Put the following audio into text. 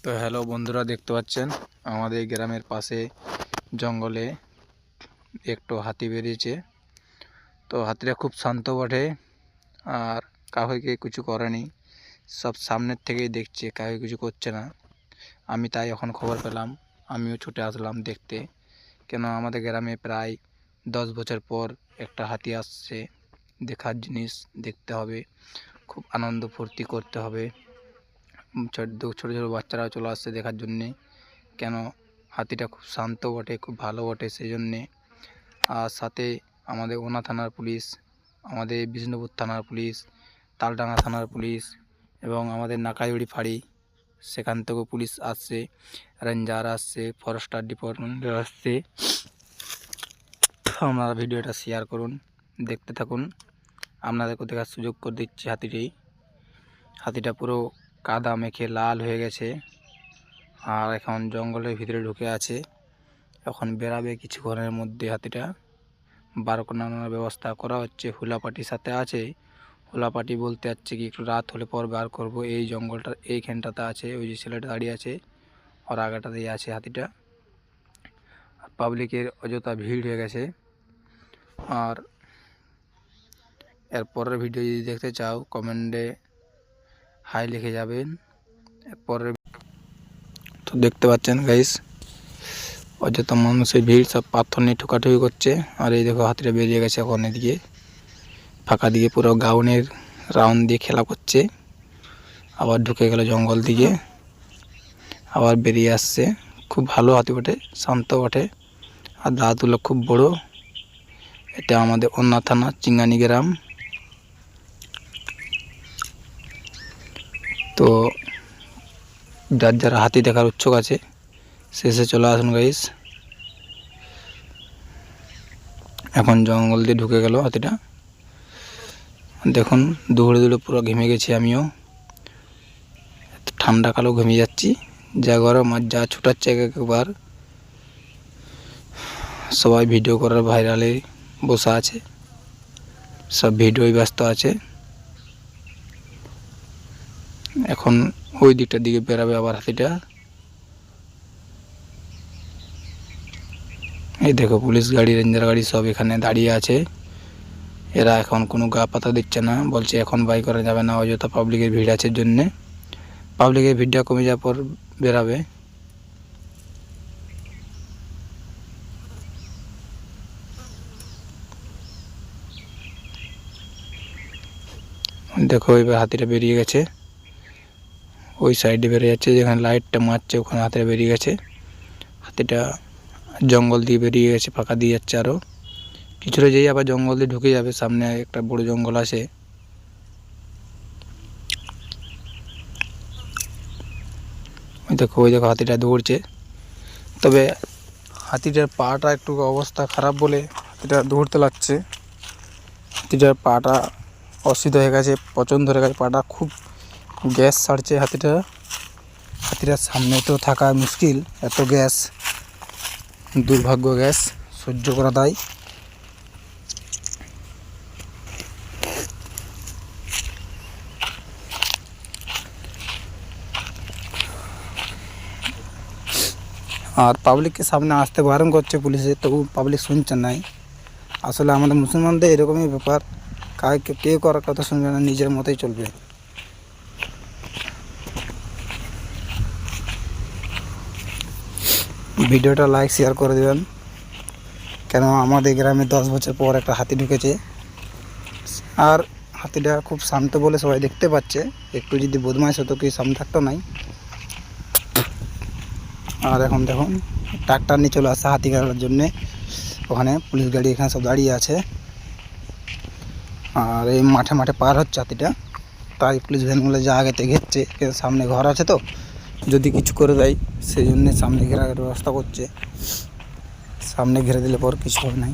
তো হ্যালো বন্ধুরা, দেখতে পাচ্ছেন আমাদের গ্রামের পাশে জঙ্গলে একটু হাতি বেরিয়েছে। তো হাতিটা খুব শান্ত বটে, আর কাউকে কিছু করেনি, সব সামনের থেকেই দেখছে, কাউকে কিছু করছে না। আমি তাই এখন খবর পেলাম, আমিও ছুটে আসলাম দেখতে। কেন আমাদের গ্রামে প্রায় 10 বছর পর একটা হাতি আসছে। দেখার জিনিস, দেখতে হবে, খুব আনন্দ ফুর্তি করতে হবে। ছোটো ছোটো বাচ্চারাও চলে আসছে দেখার জন্যে। কেন হাতিটা খুব শান্ত বটে, খুব ভালো বটে, সেই জন্যে। আর সাথে আমাদের ওনা থানার পুলিশ, আমাদের বিষ্ণুপুর থানার পুলিশ, তালডাঙ্গা থানার পুলিশ এবং আমাদের নাকাইউড়ি ফাঁড়ি, সেখান থেকেও পুলিশ আসছে, রেঞ্জার আসছে, ফরেস্টার ডিপার্টমেন্ট আসছে। আপনারা ভিডিওটা শেয়ার করুন, দেখতে থাকুন, আপনাদেরকে দেখার সুযোগ করে দিচ্ছি। হাতিটা পুরো কাদা মেখে লাল হয়ে গেছে, আর এখন জঙ্গলের ভিতরে ঢুকে আছে। এখন বেরাবে কিছুক্ষণের মধ্যে। হাতিটা বার করানোর ব্যবস্থা করা হচ্ছে, হুলাপাটির সাথে আছে। হুলাপাটি বলতে যাচ্ছে কি একটু রাত হলে পর বার করব। এই জঙ্গলটা এইখানটাতে আছে, ওই যে ছেলেটা দাঁড়িয়ে আছে ওর আগাটাতেই আছে হাতিটা। আর পাবলিকের অযথা ভিড় হয়ে গেছে। আর এরপরের ভিডিও যদি দেখতে চাও কমেন্টে হাই লিখে যাবেন। এরপরের তো দেখতে পাচ্ছেন গাইস, অযথা মানুষের ভিড়, সব পাথর নিয়ে ঠুকাঠুকি করছে। আর এই দেখো হাতিটা বেরিয়ে গেছে এখন এদিকে ফাঁকা দিকে, পুরো গাউনের রাউন্ড দিয়ে খেলা করছে। আবার ঢুকে গেল জঙ্গল দিকে, আবার বেরিয়ে আসছে। খুব ভালো হাতি বটে, শান্ত বটে, আর দাঁতগুলো খুব বড়। এটা আমাদের ওনা থানা চিঙ্গানি গ্রাম। তো যার যারা হাতি দেখার উৎসুক আছে শেষে চলে আসুন গাইস। এখন জঙ্গল দিয়ে ঢুকে গেল হাতিটা, দেখুন দৌড়ে দৌড়ে পুরো ঘেমে গেছি আমিও। ঠান্ডা কালো ঘেমে যাচ্ছি, যা গরম আর যা ছুটাচ্ছে একবার। সবাই ভিডিও করার ভাইরালে বসা আছে, সব ভিডিওই ব্যস্ত আছে। এখন ওই দিকটার দিকে বেরাবে আবার হাতিটা। এই দেখো পুলিশ গাড়ি, রেঞ্জার গাড়ি সব এখানে দাঁড়িয়ে আছে। এরা এখন কোনো গা পাতা দিচ্ছে না, বলছে এখন বাই করা যাবে না, অযথা পাবলিকের ভিড় আছে জন্যে। পাবলিকের ভিড়টা কমে যাওয়ার পর বেরাবে। দেখো এবার হাতিটা বেরিয়ে গেছে, ওই সাইডে বেরিয়ে যাচ্ছে, যেখানে লাইটটা মারছে ওখানে হাতিটা বেরিয়ে গেছে। হাতিটা জঙ্গল দিয়ে বেরিয়ে গেছে, ফাঁকা দিয়ে যাচ্ছে। আরও কিছুটা যেই আবার জঙ্গল দিয়ে ঢুকে যাবে, সামনে একটা বড় জঙ্গল আছে। ওই দেখো হাতিটা দৌড়ছে। তবে হাতিটার পাটা একটু অবস্থা খারাপ বলে হাতিটা দৌড়তে লাগছে। হাতিটার পাটা অসুবিধা হয়ে গেছে, পছন্দ হয়ে গেছে পাটা, খুব গ্যাস ছাড়ছে হাতিটার সামনে তো থাকা মুশকিল, এত গ্যাস, দুর্ভাগ্য গ্যাস সহ্য করা দায়। আর পাবলিককে সামনে আসতে বারণ করছে পুলিশে, তবু পাবলিক শুনছে নাই। আসলে আমাদের মুসলমানদের এরকমই ব্যাপার, কেউ করার কথা শুনবে না, নিজের মতোই চলবে। ভিডিওটা লাইক শেয়ার করে দেবেন, কেন আমাদের গ্রামে 10 বছর পর একটা হাতি ঢুকেছে। আর হাতিটা খুব শান্ত বলে সবাই দেখতে পাচ্ছে, একটু যদি বদমাইশ হতো কি সামনে থাকতো নাই। আর এখন দেখুন ট্রাক্টর নিয়ে চলে আসছে হাতি গাড়ার জন্যে, ওখানে পুলিশ গাড়ি এখানে সব দাঁড়িয়ে আছে। আর এই মাঠে মাঠে পার হচ্ছে হাতিটা, তাই পুলিশ ভ্যানগুলো যা আগেতে ঘেরছে, সামনে ঘর আছে তো যদি কিছু করে দেয় সেই জন্যে সামনে ঘেরার ব্যবস্থা করছে। সামনে ঘিরে দিলে পর কিছু হবে নাই।